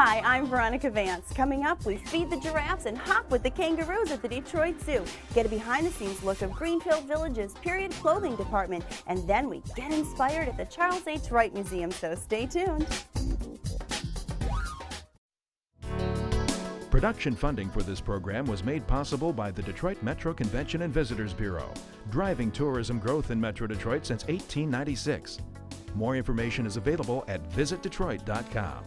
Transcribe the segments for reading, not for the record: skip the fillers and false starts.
Hi, I'm Veronica Vance. Coming up, we feed the giraffes and hop with the kangaroos at the Detroit Zoo. Get a behind-the-scenes look of Greenfield Village's period clothing department. And then we get inspired at the Charles H. Wright Museum, so stay tuned. Production funding for this program was made possible by the Detroit Metro Convention and Visitors Bureau, driving tourism growth in Metro Detroit since 1896. More information is available at visitdetroit.com.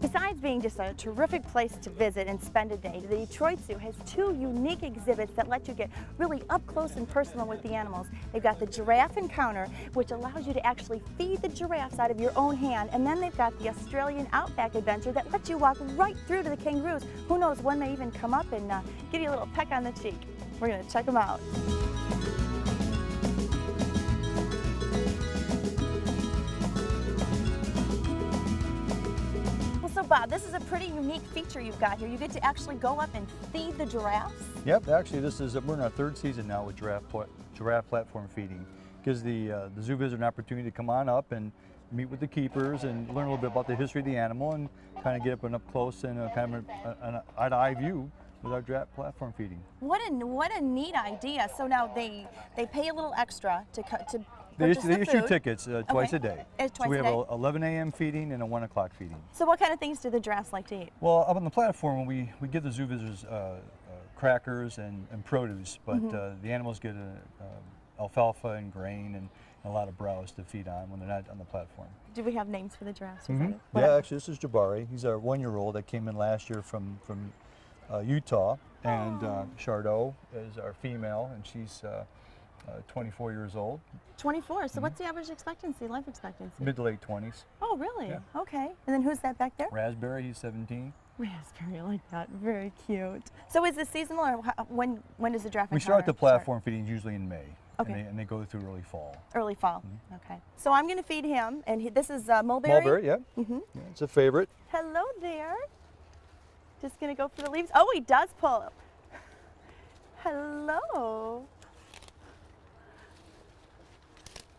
Besides being just a terrific place to visit and spend a day, the Detroit Zoo has two unique exhibits that let you get really up close and personal with the animals. They've got the Giraffe Encounter, which allows you to actually feed the giraffes out of your own hand, and then they've got the Australian Outback Adventure that lets you walk right through to the kangaroos. Who knows, one may even come up and give you a little peck on the cheek. We're going to check them out. So Bob, this is a pretty unique feature you've got here. You get to actually go up and feed the giraffes? Yep, actually we're in our third season now with giraffe platform feeding. Gives the zoo visitor an opportunity to come on up and meet with the keepers and learn a little bit about the history of the animal and kind of get up close and kind of an eye-to-eye view with our giraffe platform feeding. What a neat idea. So now they pay a little extra to They purchase the issue food. Tickets twice a day. Twice so we a have day? a 11 a.m. feeding and a 1 o'clock feeding. So what kind of things do the giraffes like to eat? Well, up on the platform, we give the zoo visitors crackers and produce, but the animals get alfalfa and grain and a lot of browse to feed on when they're not on the platform. Do we have names for the giraffes? Yeah, actually this is Jabari. He's our 1-year-old that came in last year from Utah, and Chardot is our female, and she's 24 years old. 24. So what's the average expectancy, life expectancy? Mid to late 20s. Oh, really? Yeah. Okay. And then who's that back there? Raspberry, he's 17. Raspberry, I like that. Very cute. So is this seasonal, or when does the giraffe We start the platform feeding usually in May. Okay. And they go through early fall. Early fall. Okay. So I'm going to feed him, and this is mulberry. Mulberry, yeah. Yeah, it's a favorite. Hello there. Just going to go for the leaves. Oh, he does pull. Hello.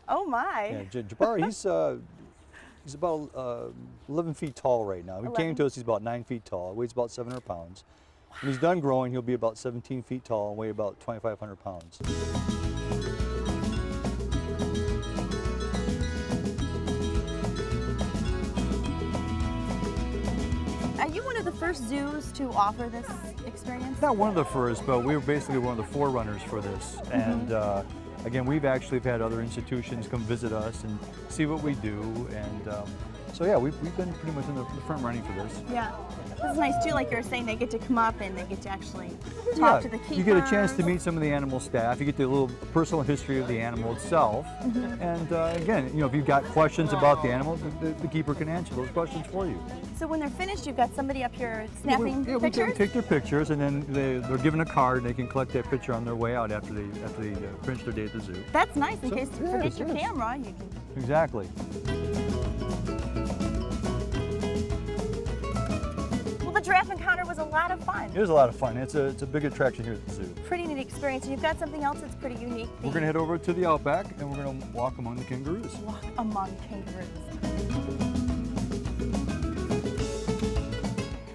Oh my. Yeah, Jabari, he's about 11 feet tall right now. He came to us, he's about 9 feet tall, weighs about 700 pounds. When he's done growing, he'll be about 17 feet tall and weigh about 2,500 pounds. Are you one of the first zoos to offer this experience? Not one of the first, but we were basically one of the forerunners for this. And again, we've actually had other institutions come visit us and see what we do. And so yeah, we've been pretty much in the front running for this. Yeah. This is nice too, like you were saying, they get to come up and they get to actually talk to the keepers. You get a chance to meet some of the animal staff. You get the little personal history of the animal itself. And again, if you've got questions about the animal, the keeper can answer those questions for you. So when they're finished, you've got somebody up here snapping we pictures? take their pictures, and then they're given a card, and they can collect that picture on their way out after they finish their day at the zoo. That's nice, in case you forget your camera. You can... Exactly. Well, the Giraffe Encounter was a lot of fun. It was a lot of fun. It's a big attraction here at the zoo. Pretty neat experience. And you've got something else that's pretty unique. We're going to head over to the Outback, and we're going to walk among the kangaroos. Walk among kangaroos.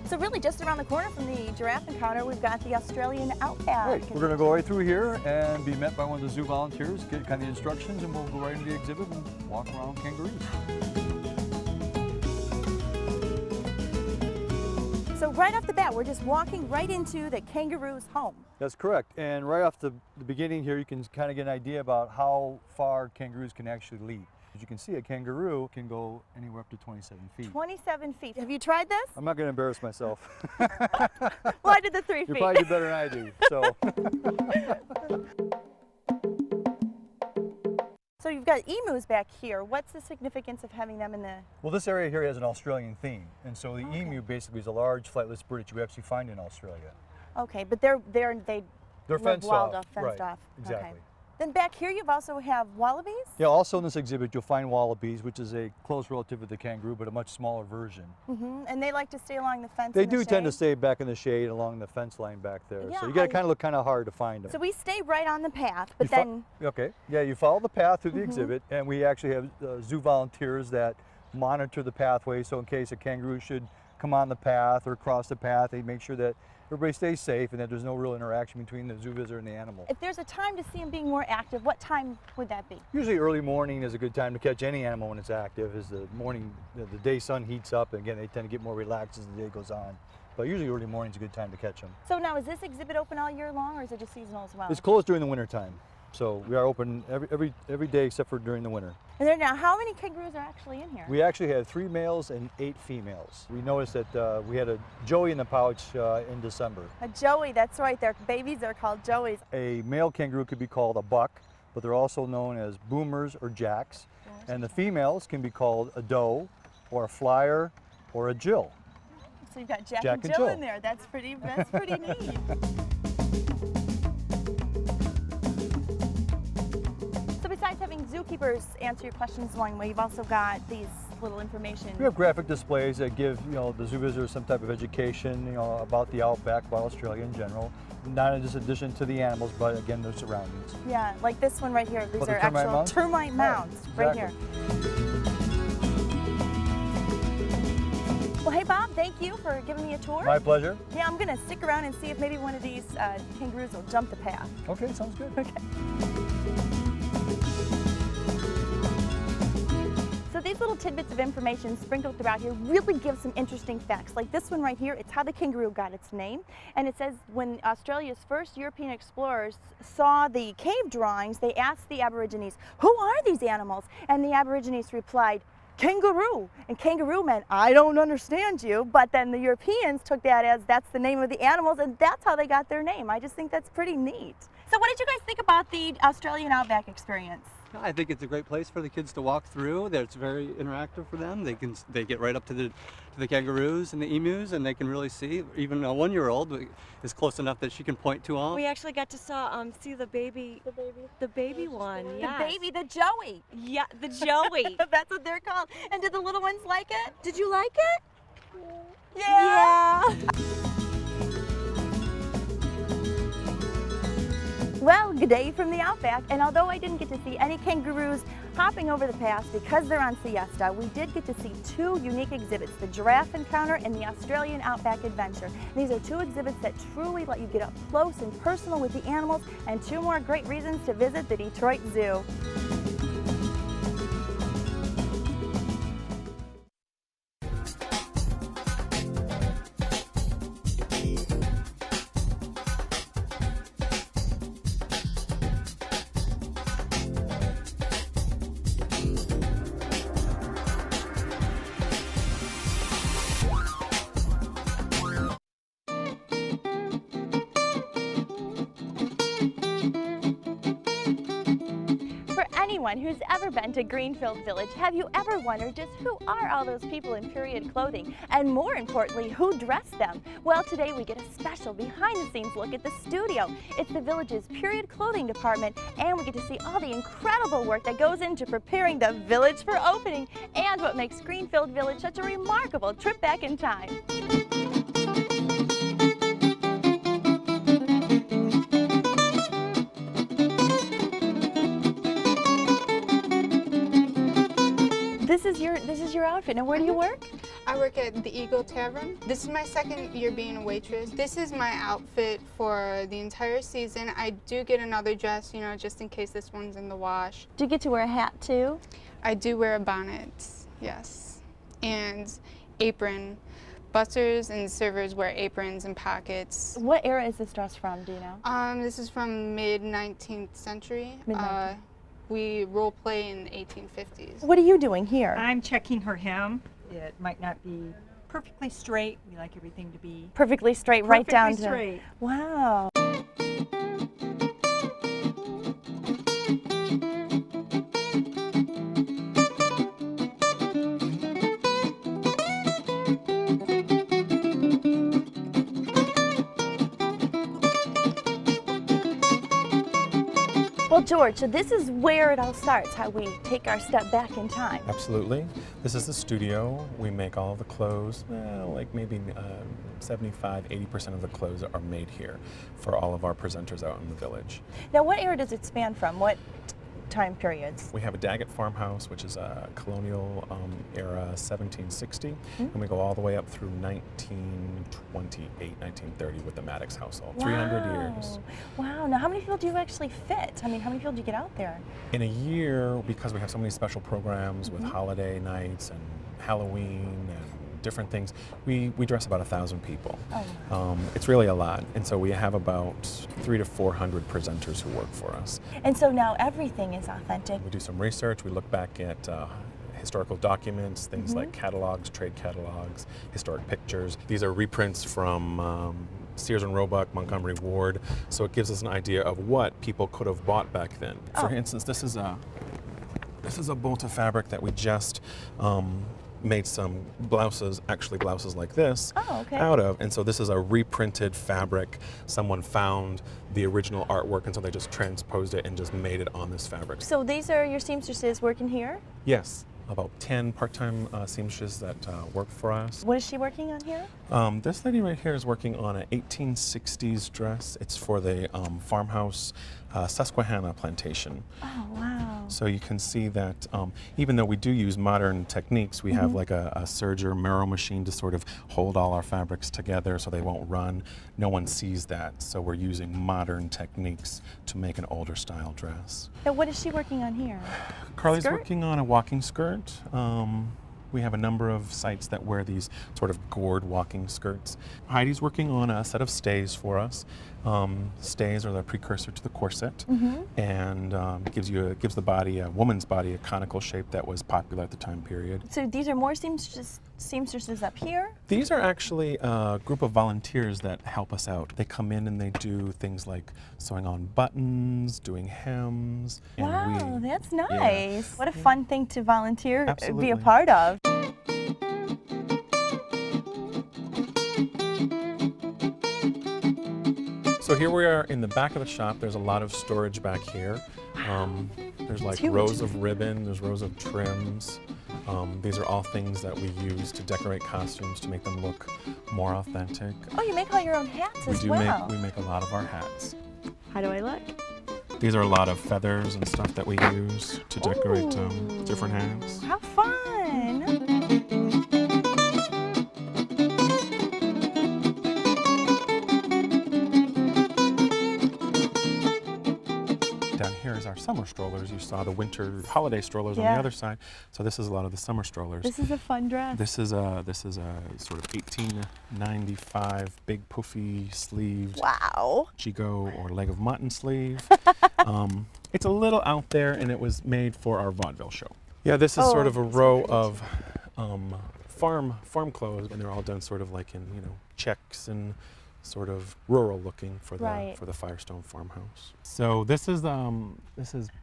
So really, just around the corner from the Giraffe Encounter, we've got the Australian Outback. Right. We're going to go right through here and be met by one of the zoo volunteers, get kind of the instructions, and we'll go right into the exhibit and walk around kangaroos. So right off the bat, we're just walking right into the kangaroo's home. That's correct. And right off the beginning here, you can kind of get an idea about how far kangaroos can actually leap. As you can see, a kangaroo can go anywhere up to 27 feet. 27 feet. Have you tried this? I'm not going to embarrass myself. Well, I did the 3 feet. You probably do better than I do. So. So you've got emus back here. What's the significance of having them in the... Well, this area here has an Australian theme. And so the emu basically is a large flightless bird that you actually find in Australia. Okay, but they're fenced wild off. fenced Right. off. Exactly. Okay. Then back here you also have wallabies? Yeah, also in this exhibit you'll find wallabies, which is a close relative of the kangaroo, but a much smaller version. And they like to stay along the fence. They in the do tend to shade? stay back in the shade along the fence line back there. Yeah, So you got to kind of look kind of hard to find them. So we stay right on the path, but You then okay, yeah, you follow the path through the exhibit, and we actually have zoo volunteers that monitor the pathway, so in case a kangaroo should come on the path or cross the path, they make sure that everybody stays safe and that there's no real interaction between the zoo visitor and the animal. if there's a time to see them being more active, what time would that be? Usually early morning is a good time to catch any animal when it's active, as the morning, the day sun heats up, and again, they tend to get more relaxed as the day goes on. But usually early morning is a good time to catch them. So now is this exhibit open all year long or is it just seasonal as well? It's closed during the winter time, so we are open every day except for during the winter. And there now, how many kangaroos are actually in here? We actually had 3 males and 8 females. We noticed that we had a joey in the pouch in December. A joey, that's right, their babies are called joeys. A male kangaroo could be called a buck, but they're also known as boomers or jacks. And the females can be called a doe or a flyer or a Jill. So you've got Jack Jack and and Jill Jill. in there. That's pretty neat. So besides having zookeepers answer your questions along the way, you've also got these little information. We have graphic displays that give the zoo visitors some type of education about the outback, about Australia in general. Not in just addition to the animals, but again their surroundings. Yeah, like this one right here. These Oh, the are termite actual mounds? termite mounds right here. Exactly. Well, hey Bob, thank you for giving me a tour. My pleasure. Yeah, I'm gonna stick around and see if maybe one of these kangaroos will jump the path. Okay, sounds good. Okay. So these little tidbits of information sprinkled throughout here really give some interesting facts. Like this one right here, it's how the kangaroo got its name. And it says when Australia's first European explorers saw the cave drawings, they asked the Aborigines, "Who are these animals?" And the Aborigines replied, "Kangaroo." And kangaroo meant, "I don't understand you." But then the Europeans took that as that's the name of the animals, and that's how they got their name. I just think that's pretty neat. So what did you guys think about the Australian Outback experience? I think it's a great place for the kids to walk through. It's very interactive for them. They get right up to the kangaroos and the emus, and they can really see. Even a 1-year-old is close enough that she can point to all. We actually got to see the baby one. Yes. The baby, the Joey. Yeah, the Joey. That's what they're called. And did the little ones like it? Did you like it? Yeah. Well, good day from the Outback, and although I didn't get to see any kangaroos hopping over the path because they're on siesta, we did get to see 2 unique exhibits, the Giraffe Encounter and the Australian Outback Adventure. These are 2 exhibits that truly let you get up close and personal with the animals, and 2 more great reasons to visit the Detroit Zoo. Anyone who's ever been to Greenfield Village, have you ever wondered just who are all those people in period clothing? And more importantly, who dressed them? Well, today we get a special behind-the-scenes look at the studio. It's the village's period clothing department, and we get to see all the incredible work that goes into preparing the village for opening, and what makes Greenfield Village such a remarkable trip back in time. This is your outfit. Now, where do you work? I work at the Eagle Tavern. This is my 2nd year being a waitress. This is my outfit for the entire season. I do get another dress, just in case this one's in the wash. Do you get to wear a hat too? I do wear a bonnet, yes, and apron. Bussers and servers wear aprons and pockets. What era is this dress from, do you know? This is from mid-19th century. Mid-19th. We role play in the 1850s. What are you doing here? I'm checking her hem. It might not be perfectly straight. We like everything to be Perfectly straight, right down to... straight. Wow. Well, George, so this is where it all starts, how we take our step back in time. Absolutely. This is the studio. We make all of the clothes, like maybe 75, 80% of the clothes are made here for all of our presenters out in the village. Now, what era does it span from? What time periods? We have a Daggett farmhouse, which is a colonial era 1760, and we go all the way up through 1928, 1930 with the Maddox household. 300 years. Wow. Now, how many people do you actually fit? I mean, how many people do you get out there? In a year, because we have so many special programs with holiday nights and Halloween and different things, we dress about 1,000 people. Oh. It's really a lot, and so we have about 300 to 400 presenters who work for us. And so now everything is authentic. We do some research. We look back at historical documents, things like catalogs, trade catalogs, historic pictures. These are reprints from Sears and Roebuck, Montgomery Ward, so it gives us an idea of what people could have bought back then. For instance, this is a bolt of fabric that we just made some blouses, actually blouses like this, out of. And so this is a reprinted fabric. Someone found the original artwork, and so they just transposed it and just made it on this fabric. So these are your seamstresses working here? Yes, about 10 part-time seamstresses that work for us. What is she working on here? This lady right here is working on an 1860s dress. It's for the farmhouse Susquehanna plantation. Oh, wow. So you can see that even though we do use modern techniques, we have like a serger Merrow machine to sort of hold all our fabrics together so they won't run. No one sees that, so we're using modern techniques to make an older style dress. Now, what is she working on here? Carly's Skirt? working on a walking skirt. We have a number of sites that wear these sort of gored walking skirts. Heidi's working on a set of stays for us. Stays are the precursor to the corset, and gives the body, a woman's body, a conical shape that was popular at the time period. So these are more seamstresses up here? These are actually a group of volunteers that help us out. They come in and they do things like sewing on buttons, doing hems. And Wow, that's nice. Yeah. What a fun thing to volunteer, be Absolutely. a part of. So here we are in the back of the shop. There's a lot of storage back here. There's like rows of ribbon, there's rows of trims. These are all things that we use to decorate costumes to make them look more authentic. Oh, you make all your own hats as well. We make a lot of our hats. How do I look? These are a lot of feathers and stuff that we use to decorate different hats. How fun! Down here is our summer strollers. You saw the winter holiday strollers on the other side. So this is a lot of the summer strollers. This is a fun dress. This is a sort of 1895 big poofy sleeved Chigo or leg of mutton sleeve. It's a little out there, and it was made for our vaudeville show. Yeah, this is sort of a row of farm clothes, and they're all done sort of like in checks and sort of rural looking for the Firestone farmhouse. So this is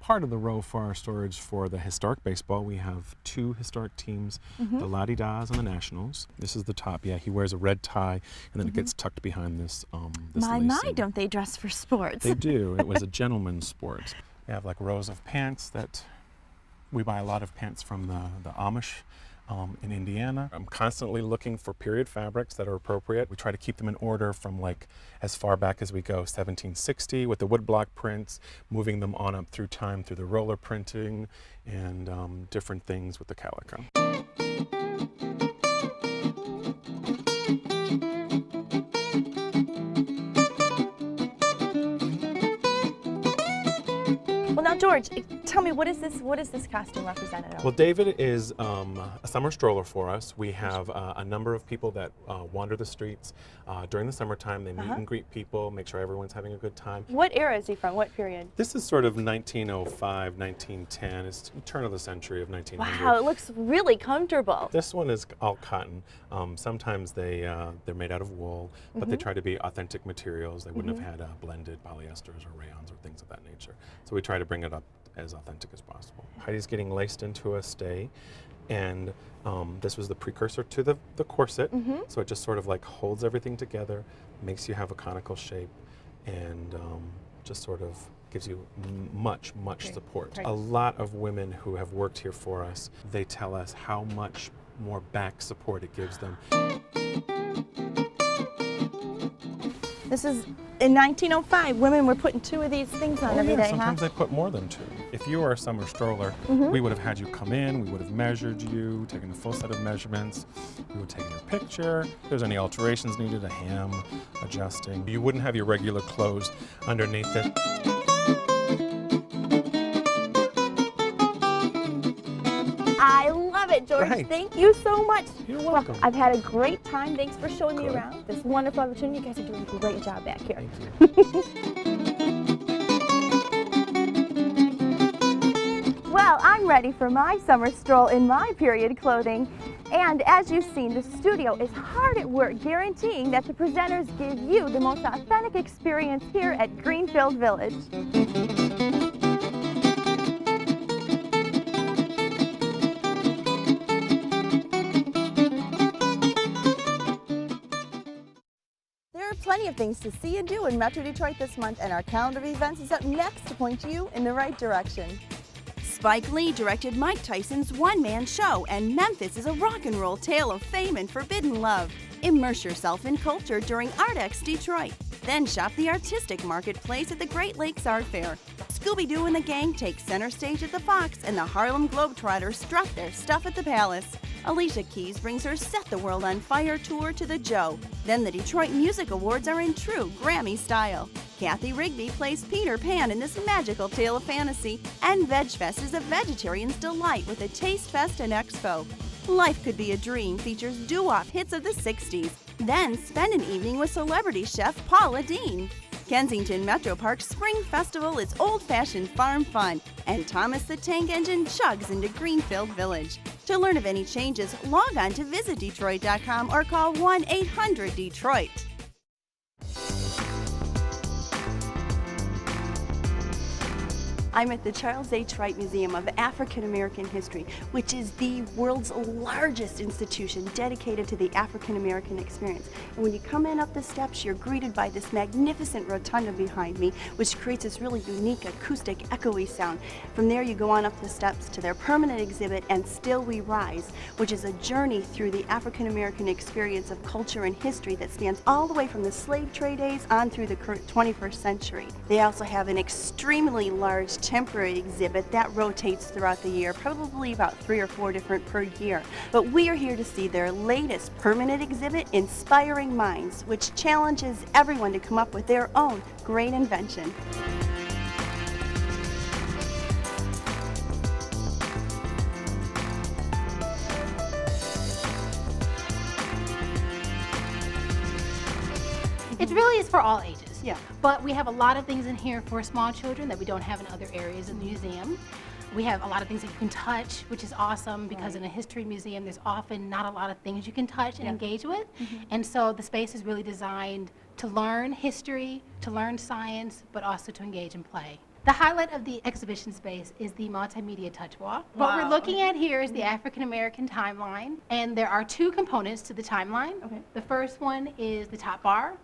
part of the row for our storage for the historic baseball. We have 2 historic teams, the La-Di-Das and the Nationals. This is the top. Yeah, he wears a red tie, and then it gets tucked behind this My, lacing. don't they dress for sports? They do. It was a gentleman's sport. We have like rows of pants that we buy a lot of pants from the Amish. In Indiana. I'm constantly looking for period fabrics that are appropriate. We try to keep them in order from like as far back as we go, 1760 with the woodblock prints, moving them on up through time through the roller printing and different things with the calico. Well, now, George, tell me, what is this costume representative of? Well, David is a summer stroller for us. We have a number of people that wander the streets during the summertime. They meet and greet people, make sure everyone's having a good time. What era is he from? What period? This is sort of 1905, 1910. It's turn of the century of 1900. Wow, it looks really comfortable. This one is all cotton. Sometimes they're made out of wool, but they try to be authentic materials. They wouldn't have had blended polyesters or rayons or things of that nature. So we try to bring it up as authentic as possible. Heidi's getting laced into a stay, and this was the precursor to the corset. So it just sort of like holds everything together, makes you have a conical shape, and just sort of gives you much support. Right. A lot of women who have worked here for us, they tell us how much more back support it gives them. This is, in 1905, women were putting 2 of these things on every day, sometimes huh? they put more than 2. If you were a summer stroller, we would have had you come in, we would have measured you, taken a full set of measurements, we would take your picture. If there's any alterations needed, a hem, adjusting. You wouldn't have your regular clothes underneath it. I love it, George. Right. Thank you so much. You're welcome. Well, I've had a great time. Thanks for showing me Good. around. This wonderful opportunity. You guys are doing a great job back here. Thank you. Well, I'm ready for my summer stroll in my period clothing. And as you've seen, the studio is hard at work guaranteeing that the presenters give you the most authentic experience here at Greenfield Village. There are plenty of things to see and do in Metro Detroit this month, and our calendar of events is up next to point you in the right direction. Spike Lee directed Mike Tyson's one-man show, and Memphis is a rock and roll tale of fame and forbidden love. Immerse yourself in culture during ArtX Detroit. Then shop the artistic marketplace at the Great Lakes Art Fair. Scooby-Doo and the gang take center stage at the Fox, and the Harlem Globetrotters strut their stuff at the Palace. Alicia Keys brings her Set the World on Fire tour to the Joe. Then the Detroit Music Awards are in true Grammy style. Kathy Rigby plays Peter Pan in this magical tale of fantasy. And VegFest is a vegetarian's delight with a Taste Fest and Expo. Life Could Be a Dream features doo-wop hits of the 60s. Then spend an evening with celebrity chef Paula Deen. Kensington Metro Park's Spring Festival is old-fashioned farm fun, and Thomas the Tank Engine chugs into Greenfield Village. To learn of any changes, log on to visitdetroit.com or call 1-800-DETROIT. I'm at the Charles H. Wright Museum of African American History, which is the world's largest institution dedicated to the African American experience. And when you come in up the steps, you're greeted by this magnificent rotunda behind me, which creates this really unique acoustic, echoey sound. From there, you go on up the steps to their permanent exhibit, And Still We Rise, which is a journey through the African American experience of culture and history that spans all the way from the slave trade days on through the current 21st century. They also have an extremely large temporary exhibit that rotates throughout the year, probably about 3 or 4 different per year. But we are here to see their latest permanent exhibit, Inspiring Minds, which challenges everyone to come up with their own great invention. It really is for all ages. Yeah. But we have a lot of things in here for small children that we don't have in other areas of the museum. We have a lot of things that you can touch, which is awesome because in a history museum, there's often not a lot of things you can touch and engage with. And so the space is really designed to learn history, to learn science, but also to engage and play. The highlight of the exhibition space is the multimedia touch wall. What we're looking at here is the African American timeline, and there are 2 components to the timeline. The first one is the top bar,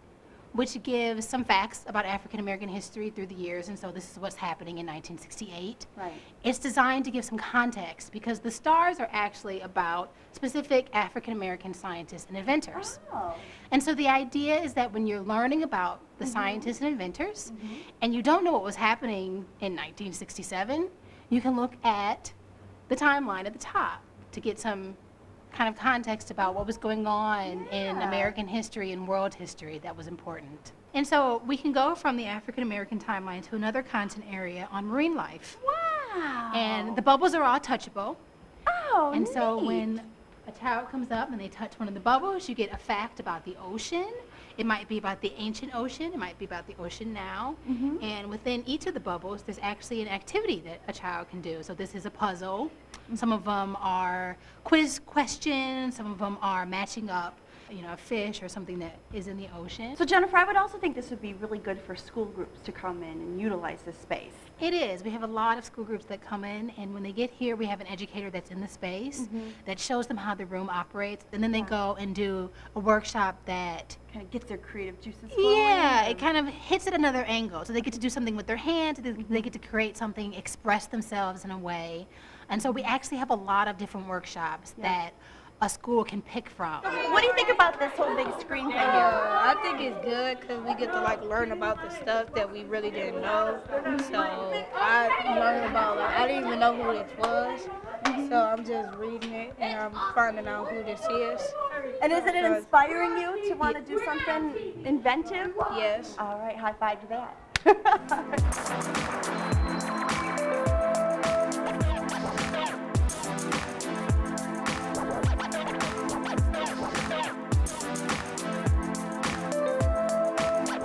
which gives some facts about African American history through the years, and so this is what's happening in 1968. Right. It's designed to give some context because the stars are actually about specific African American scientists and inventors. Oh. And so the idea is that when you're learning about the scientists and inventors, and you don't know what was happening in 1967, you can look at the timeline at the top to get some kind of context about what was going on in American history and world history that was important. And so we can go from the African American timeline to another content area on marine life. Wow. And the bubbles are all touchable. Oh, And so neat. when a child comes up and they touch one of the bubbles, you get a fact about the ocean. It might be about the ancient ocean, it might be about the ocean now. And within each of the bubbles, there's actually an activity that a child can do. So this is a puzzle. Some of them are quiz questions, some of them are matching up you know, a fish or something that is in the ocean. So Jennifer, I would also think this would be really good for school groups to come in and utilize this space. It is. We have a lot of school groups that come in, and when they get here, we have an educator that's in the space that shows them how the room operates, and then they go and do a workshop that kind of gets their creative juices flowing. Yeah, it kind of hits at another angle. So they get to do something with their hands, they get to create something, express themselves in a way. And so we actually have a lot of different workshops that a school can pick from. What do you think about this whole big screen thing here? I think it's good because we get to like learn about the stuff that we really didn't know. So I learned about, like, I didn't even know who this was. So I'm just reading it and I'm finding out who this is. And isn't it inspiring you to want to do something inventive? Yes. All right, high five to that.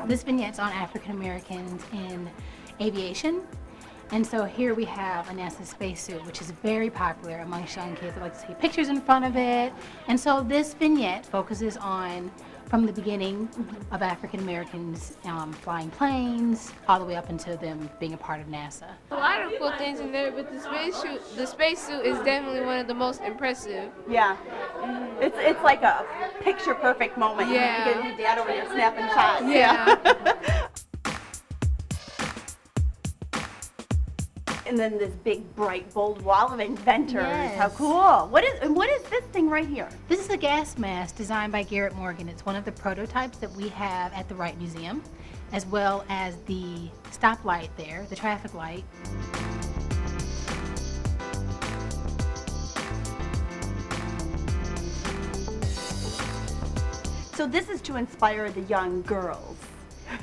This vignette's on African Americans in aviation. And so here we have a NASA spacesuit, which is very popular amongst young kids. They like to take pictures in front of it. And so this vignette focuses on from the beginning of African Americans flying planes, all the way up into them being a part of NASA. A lot of cool things in there, but the spacesuit is definitely one of the most impressive. Yeah. It's like a picture perfect moment. Yeah. You get your dad over there snapping shots. Yeah. And then this big, bright, bold wall of inventors. Yes. How cool. What is this thing right here? This is a gas mask designed by Garrett Morgan. It's one of the prototypes that we have at the Wright Museum, as well as the stoplight there, the traffic light. So this is to inspire the young girls.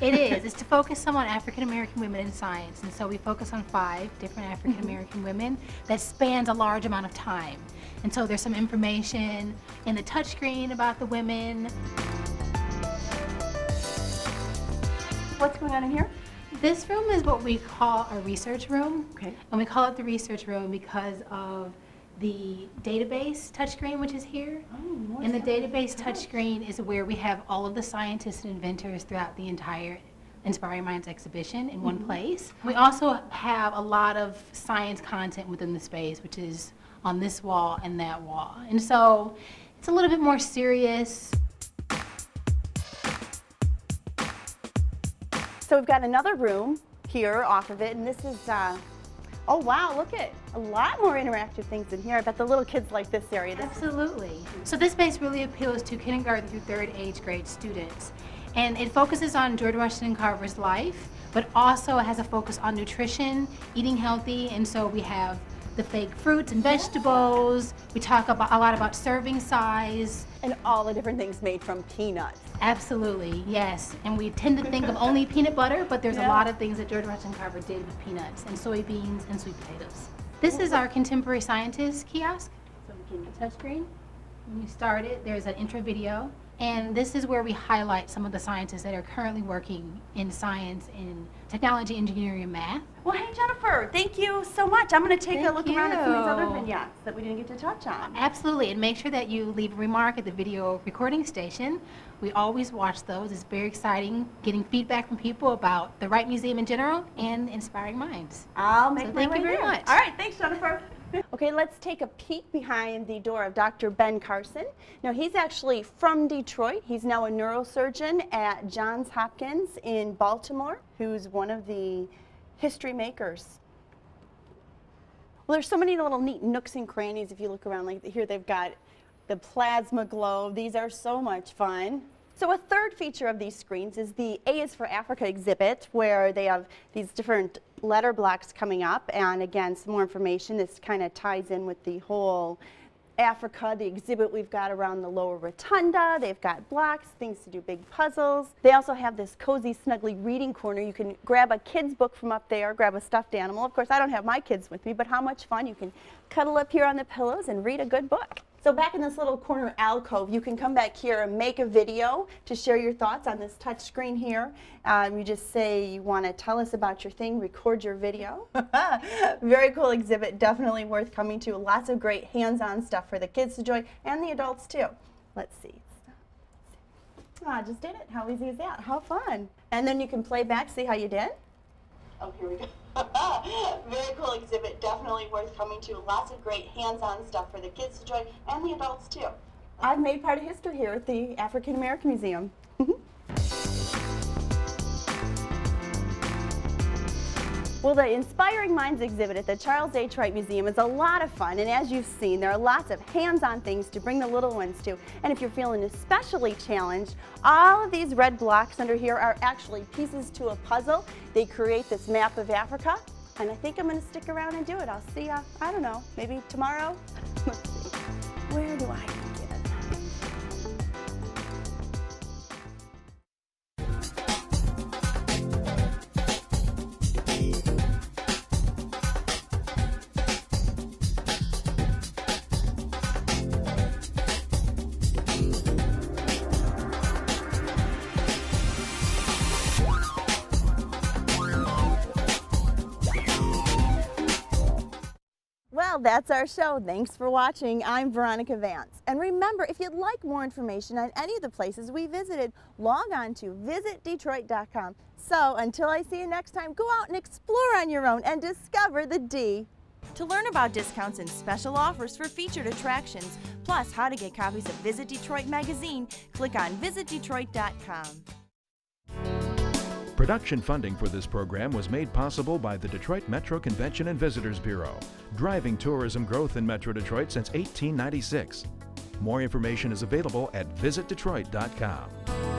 It is. It's to focus some on African American women in science. And so we focus on 5 different African American women that spans a large amount of time. And so there's some information in the touchscreen about the women. What's going on in here? This room is what we call a research room. Okay. And we call it the research room because of the database touchscreen, which is here. Oh, and the database touchscreen is where we have all of the scientists and inventors throughout the entire Inspiring Minds exhibition in one place. We also have a lot of science content within the space, which is on this wall and that wall. And so it's a little bit more serious. So we've got another room here off of it, and this is, oh wow, look at a lot more interactive things in here. I bet the little kids like this area. Absolutely. So this space really appeals to kindergarten through 3rd age grade students. And it focuses on George Washington Carver's life, but also has a focus on nutrition, eating healthy, and so we have the fake fruits and vegetables. We talk about a lot about serving size. And all the different things made from peanuts. Absolutely, yes. And we tend to think of only peanut butter, but there's a lot of things that George Washington Carver did with peanuts and soybeans and sweet potatoes. This is our contemporary scientist kiosk. So we can touchscreen. When you start it, there's an intro video. And this is where we highlight some of the scientists that are currently working in science, in technology, engineering, and math. Well, hey Jennifer, thank you so much. I'm going to take a look around at some of these other you. vignettes that we didn't get to touch on. Absolutely, and make sure that you leave a remark at the video recording station. We always watch those. It's very exciting getting feedback from people about the Wright Museum in general and Inspiring Minds. I'll make So my thank way you very there. much. All right, thanks Jennifer. Okay, let's take a peek behind the door of Dr. Ben Carson. Now, he's actually from Detroit. He's now a neurosurgeon at Johns Hopkins in Baltimore, who's one of the history makers. Well, there's so many little neat nooks and crannies if you look around. Like here, they've got the plasma globe. These are so much fun. So a third feature of these screens is the A is for Africa exhibit, where they have these different letter blocks coming up, and again, some more information. This kind of ties in with the whole Africa, the exhibit we've got around the lower rotunda. They've got blocks, things to do big puzzles. They also have this cozy, snuggly reading corner. You can grab a kid's book from up there, grab a stuffed animal. Of course, I don't have my kids with me, but how much fun. You can cuddle up here on the pillows and read a good book. So back in this little corner alcove, you can come back here and make a video to share your thoughts on this touch screen here. You just say you want to tell us about your thing, record your video. Very cool exhibit, definitely worth coming to. Lots of great hands-on stuff for the kids to enjoy and the adults too. Let's see. I just did it. How easy is that? How fun. And then you can play back, see how you did? Oh, here we go. Very cool exhibit, definitely worth coming to. Lots of great hands-on stuff for the kids to enjoy and the adults too. I've made part of history here at the African American Museum. Well, the Inspiring Minds exhibit at the Charles H. Wright Museum is a lot of fun, and as you've seen, there are lots of hands-on things to bring the little ones to. And if you're feeling especially challenged, all of these red blocks under here are actually pieces to a puzzle. They create this map of Africa, and I think I'm going to stick around and do it. I'll see ya, I don't know, maybe tomorrow? Let's see. Where do I begin? Well, that's our show. Thanks for watching. I'm Veronica Vance. And remember, if you'd like more information on any of the places we visited, log on to visitdetroit.com. So until I see you next time, go out and explore on your own and discover the D. To learn about discounts and special offers for featured attractions, plus how to get copies of Visit Detroit magazine, click on visitdetroit.com. Production funding for this program was made possible by the Detroit Metro Convention and Visitors Bureau, driving tourism growth in Metro Detroit since 1896. More information is available at visitdetroit.com.